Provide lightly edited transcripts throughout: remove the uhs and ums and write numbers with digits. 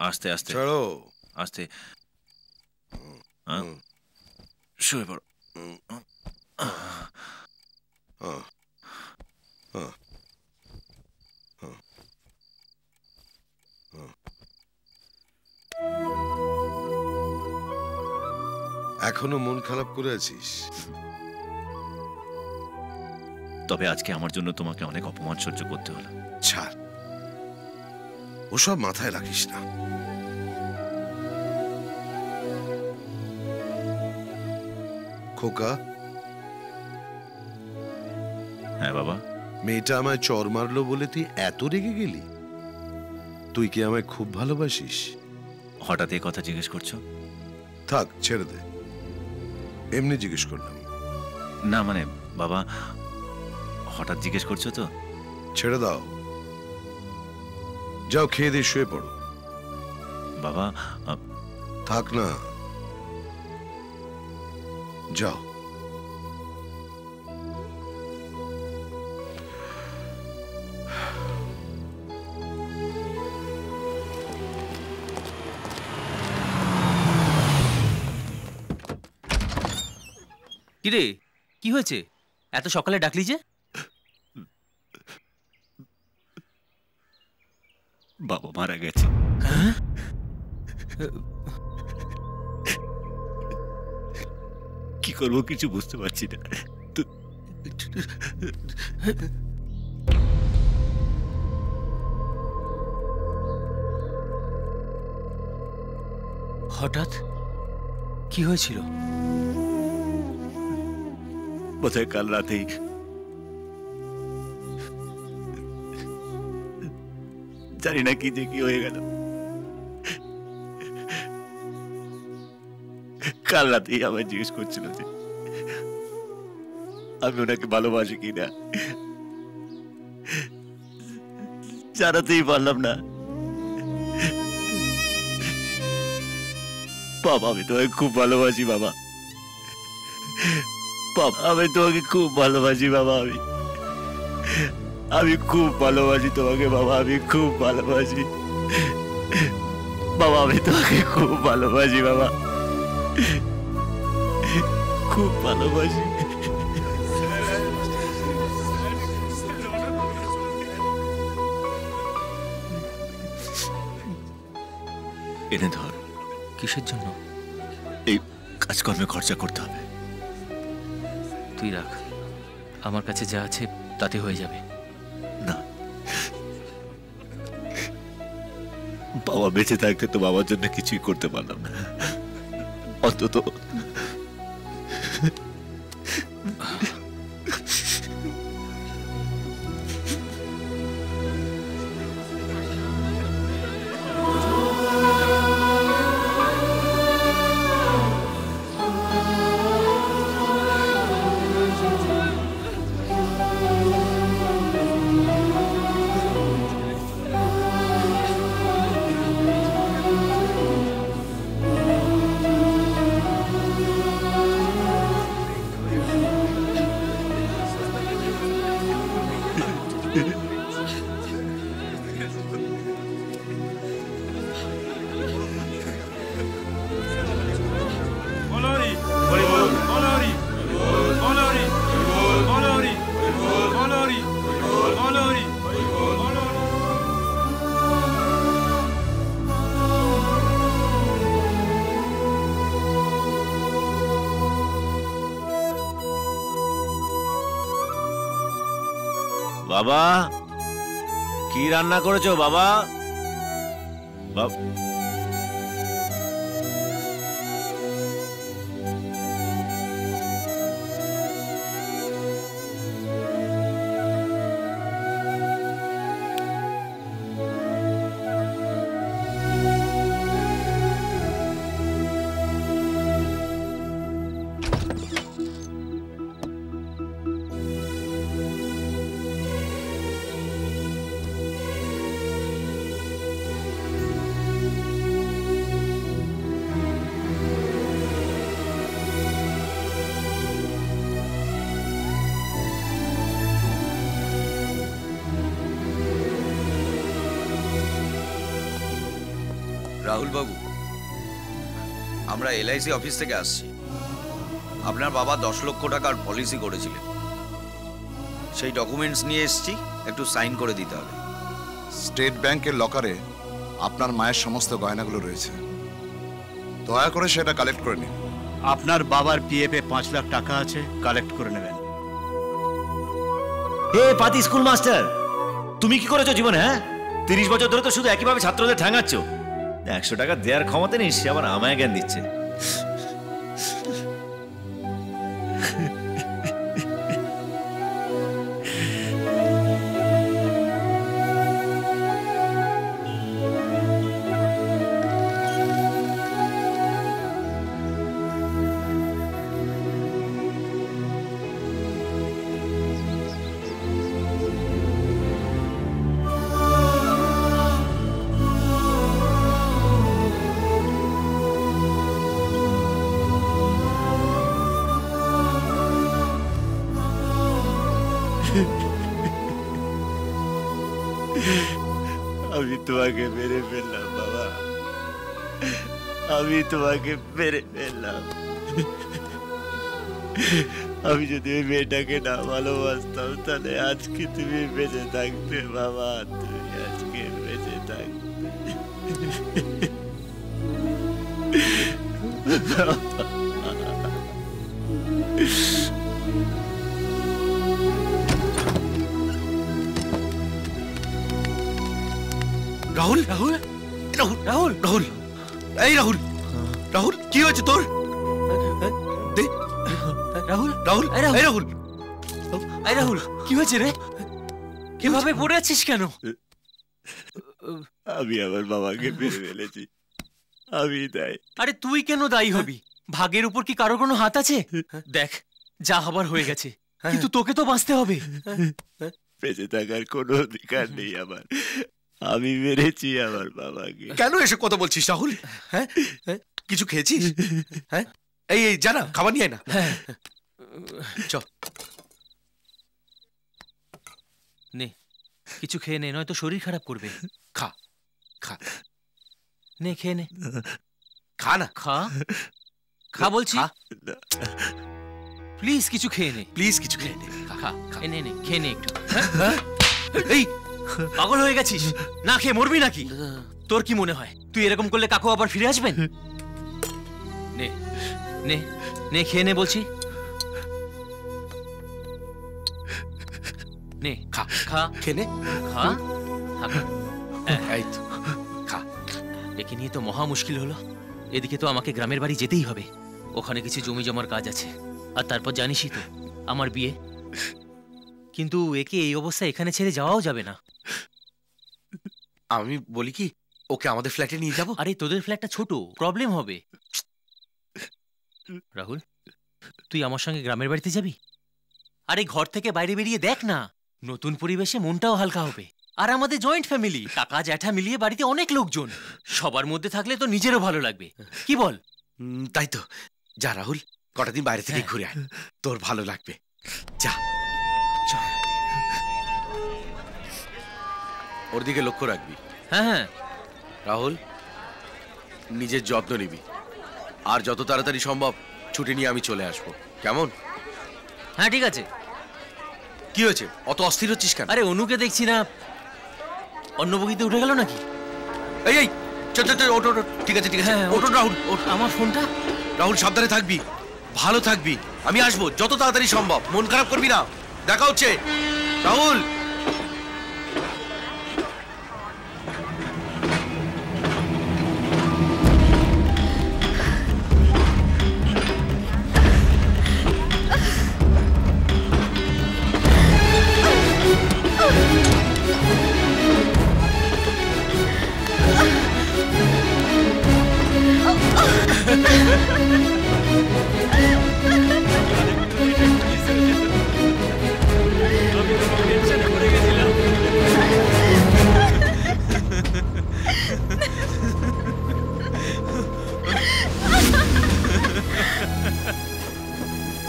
আস্তে আস্তে ছাড়ো। আস্তে। শুয়ে পড়ো। এখনো মন খারাপ করে আছিস? তবে আজকে আমার জন্য তোমাকে অনেক অপমান সহ্য করতে হলো। ছাড়, ওসব মাথায় রাখিস না। খোকা। হ্যাঁ বাবা। মেয়েটা আমায় চর মারলো বলে তুই এত রেগে গেলি? তুই কি আমায় খুব ভালোবাসিস? হঠাৎ এই কথা জিজ্ঞেস করছো? থাক, ছেড়ে দে, এমনি জিজ্ঞেস করলাম। না মানে বাবা, হঠাৎ জিজ্ঞেস করছো তো। ছেড়ে দাও, যাও খেয়ে দিয়ে শুয়ে পড়ো। বাবা থাক না, যাও। কিরে, কি হয়েছে? এত সকালে ডাকলি যে? বাবা মারা গেছে। হ্যাঁ? কি করবো কিছু বুঝতে পারছি না। হঠাৎ কি হয়েছিল? বোধহয় কাল রাতেই জানি না কি যে কি হয়ে গেল। কাল রাতেই আমায় জিজ্ঞেস করছিল যে আমি ওনাকে ভালোবাসি কিনা। জানাতেই পারলাম না। বাবা আমি তোমাকে খুব ভালোবাসি বাবা। বাবা আমি তোমাকে খুব ভালোবাসি বাবা। আমি খুব ভালোবাসি তোমাকে বাবা। আমি খুব ভালোবাসি বাবা। আমি তোমাকে খুব ভালোবাসি বাবা, খুব ভালোবাসি। এনে ধর। কিসের জন্য? এই কাজকর্মে খরচা করতে হবে। তুই রাখ, আমার কাছে যা আছে তাতে হয়ে যাবে। না, বাবা বেঁচে থাকতে তো বাবার জন্য কিছুই করতে পারলাম না। অন্তত বাবা কি রান্না করেছো বাবা? রাহুল বাবু, আমরা এলআইসি অফিস থেকে আসছি। আপনার বাবা 10 লক্ষ টাকার পলিসি করেছিলেন, সেই ডকুমেন্টস নিয়ে এসেছি, একটু সাইন করে দিতে হবে। স্টেট ব্যাংকের লকারে আপনার মায়ের সমস্ত গয়নাগুলো রয়েছে, দয়া করে সেটা কালেক্ট করে নিন। আপনার বাবার পিএফে 5 লাখ টাকা আছে, কালেক্ট করে নেবেন। হে পাতি স্কুল মাস্টার, তুমি কি করেছো জীবনে? হ্যাঁ, 30 বছর ধরে তো শুধু একইভাবে ছাত্রদের ঠ্যাঙাচ্ছ। 100 টাকা দেওয়ার ক্ষমতা নেই, সে আবার আমায় জ্ঞান দিচ্ছে। আমি তোমাকে মেরে ফেললাম বাবা, আমি তোমাকে মেরে ফেললাম। আমি যদি ওই মেয়েটাকে না ভালোবাসতাম তাহলে আজকে তুমি বেঁচে থাকতে বাবা, তুমি আজকে বেঁচে থাকতে। রাহুল, রাহুল, রাহুল, রাহুল, রাহুল, এই রাহুল, রাহুল, কি হয়েছে তোর? রাহুল, রাহুল, এই রাহুল, এই রাহুল, এই রাহুল, কি হয়েছে রে? কিভাবে পড়ে আছিস কেন? আমি আমার বাবাকে মেরে ফেলেছি, আমি দায়ী। আরে তুই কেন দায়ী হবি? ভাগের উপর কি কারো কোনো হাত আছে? দেখ, যা হবার হয়ে গেছে, কিন্তু তোকে তো বাঁচতে হবে। বেঁচে থাকার কোনো অধিকার নেই আমার, আমি মেরেছি আমার বাবাকে। কেন এসে কথা বলছিস রাহুল? হ্যাঁ, কিছু খেয়েছিস? হ্যাঁ, এই এই জানা খাবার নিয়ে আয় না। চ, নে কিছু খেয়ে নে, নয়তো শরীর খারাপ করবে। খা, খা, নে খেয়ে নে, খা না, খা, খা বলছি, প্লিজ কিছু খেয়ে নে, প্লিজ কিছু খেয়ে নে। খা, এ নে নে, খেয়ে নে একটু। এই পাগল হয়ে গেছিস? না খেয়ে মরবি নাকি? তোর কি মনে হয় তুই এরকম করলে কাকু আবার ফিরে আসবেন? নে নে নে, খেয়ে নে বলছি, নে খা, খা, খেয়ে নে, খা, খা, খা। এই তো, খা। একে নিয়ে তো মহা মুশকিল হলো। এদিকে তো আমাকে গ্রামের বাড়ি যেতেই হবে, ওখানে কিছু জমি জমার কাজ আছে, আর তারপর জানিসই তো আমার বিয়ে। কিন্তু একে এই অবস্থায় এখানে ছেড়ে যাওয়াও যাবে না। আমি বলি কি, ওকে আমাদের ফ্ল্যাটে নিয়ে যাবো? আরে তোদের ফ্ল্যাটটা ছোট, প্রবলেম হবে। রাহুল, তুই আমার সঙ্গে গ্রামের বাড়িতে যাবি? আরে ঘর থেকে বাইরে বেরিয়ে দেখ না, নতুন পরিবেশে মনটাও হালকা হবে। আর আমাদের জয়েন্ট ফ্যামিলি, কাকা জ্যাঠা মিলিয়ে বাড়িতে অনেক লোকজন, সবার মধ্যে থাকলে তো নিজেরও ভালো লাগবে, কি বল? তাই তো, যা রাহুল, কটা দিন বাইরে থেকে ঘুরে আয়, তোর ভালো লাগবে। যা, চল। ওর দিকে লক্ষ্য রাখবি। হ্যাঁ হ্যাঁ রাহুল, নিজের যত্ন নিবি, আর যত তাড়াতাড়ি সম্ভব ছুটি নিয়ে আমি চলে আসবো, কেমন? হ্যাঁ ঠিক আছে। কি হয়েছে, অত অস্থির হচ্ছিস কেন? আরে অনুকে দেখছি না, অন্য বগিতে উঠে গেল নাকি? এই এই, চল চল চল, ওঠ ওঠ, ঠিক আছে ঠিক আছে, হ্যাঁ, ওঠ ওঠ, রাহুল ওঠ। আমার ফোনটা? রাহুল সাবধানে থাকবি, ভালো থাকবি, আমি আসবো যত তাড়াতাড়ি সম্ভব, মন খারাপ করবি না, দেখা হচ্ছে। রাহুল,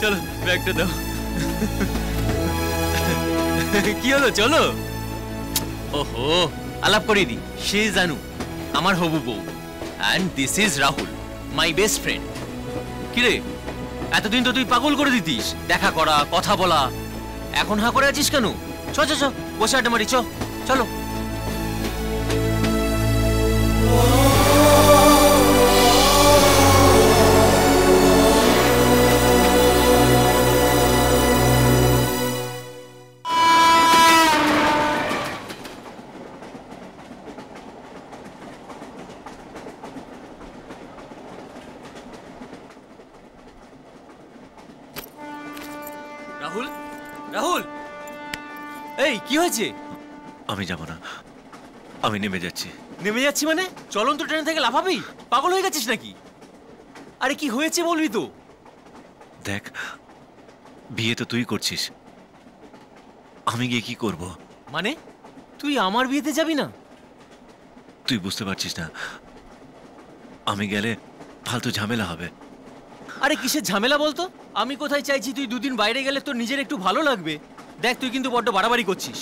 চলো ব্যাগটা দাও। কি হলো, চলো। ওহো, আলাপ করিনি, সে জানু আমার হবু বউ। And this is Rahul, my best friend. কিরে, এতদিন তো তুই পাগল করে দিতিস দেখা করা, কথা বলা, এখন হা করে আছিস কেন? চ চ চ, বসে আড্ডা মারি, চলো। রাহুল, রাহুল, এই কি হয়েছে? আমি যাব না, আমি নেমে যাচ্ছি। নেমে যাচ্ছি মানে? চলন্ত ট্রেন থেকে লাফাবি? পাগল হয়ে গেছিস নাকি? আরে কি হয়েছে বলবি তো? দেখ, বিয়ে তো তুই করছিস, আমি গিয়ে কি করব? মানে তুই আমার বিয়েতে যাবি না? তুই বুঝতে পারছিস না, আমি গেলে ফালতু ঝামেলা হবে। আরে কিসের ঝামেলা বলতো? আমি কোথায় চাইছি তুই দুদিন বাইরে গেলে তোর নিজের একটু ভালো লাগবে। দেখ, তুই কিন্তু বড্ড বাড়াবাড়ি করছিস।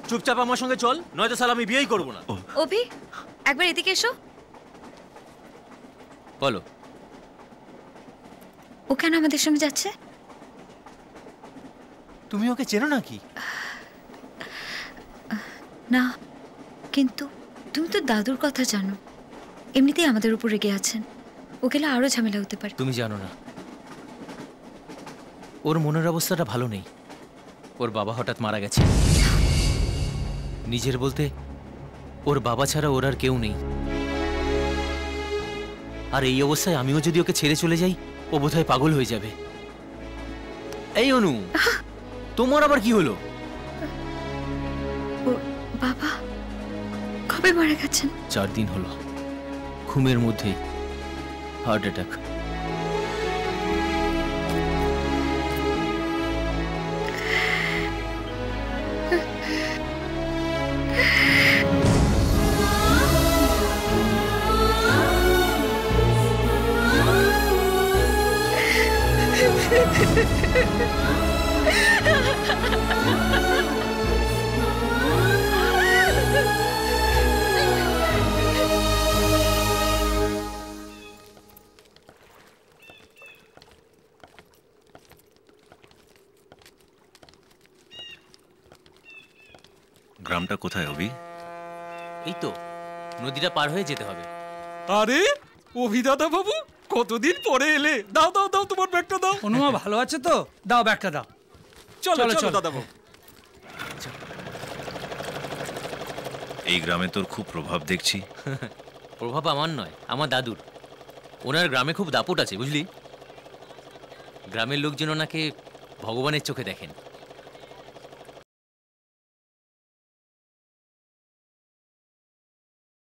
চুপচাপ আমার সঙ্গে চল, নয়তো সালা আমি বিয়েই করবো না। অভি, একবার এদিকে এসো। বলো। ও কেন আমাদের সঙ্গে যাচ্ছে? তুমি ওকে চেনো নাকি? না, কিন্তু তুমি তো দাদুর কথা জানো, এমনিতেই আমাদের উপর রেগে আছেন। ও গেলে আরো ঝামেলা হতে পারে। তুমি জানো না, ওর মনের অবস্থাটা ভালো নেই। ওর বাবা হঠাৎ মারা গেছে। নিজের বলতে ওর বাবা ছাড়া ওর আর কেউ নেই। আর এই অবস্থায় আমিও যদি ওকে ছেড়ে চলে যাই, ও বোধহয় পাগল হয়ে যাবে। এই অনু, তোমার আবার কি হলো? ওর বাবা কবে মারা গেছেন? 4 দিন হলো, ঘুমের মধ্যেই হার্ট অ্যাটাক। গ্রামটা কোথায় অভি? এই তো নদীটা পার হয়ে যেতে হবে। আরে অভিদাদা বাবু, কতদিন পরে এলে। দাও দাও দাও, তোমার ব্যাগটা দাও। অনুমা ভালো আছে তো? দাও ব্যাগটা দাও। চলো চলো দাদা বাবু। এই গ্রামে তোর খুব প্রভাব দেখছি। প্রভাব আমার নয়, আমার দাদুর। ওনার গ্রামে খুব দাপট আছে, বুঝলি। গ্রামের লোকজন ওনাকে ভগবানের চোখে দেখেন।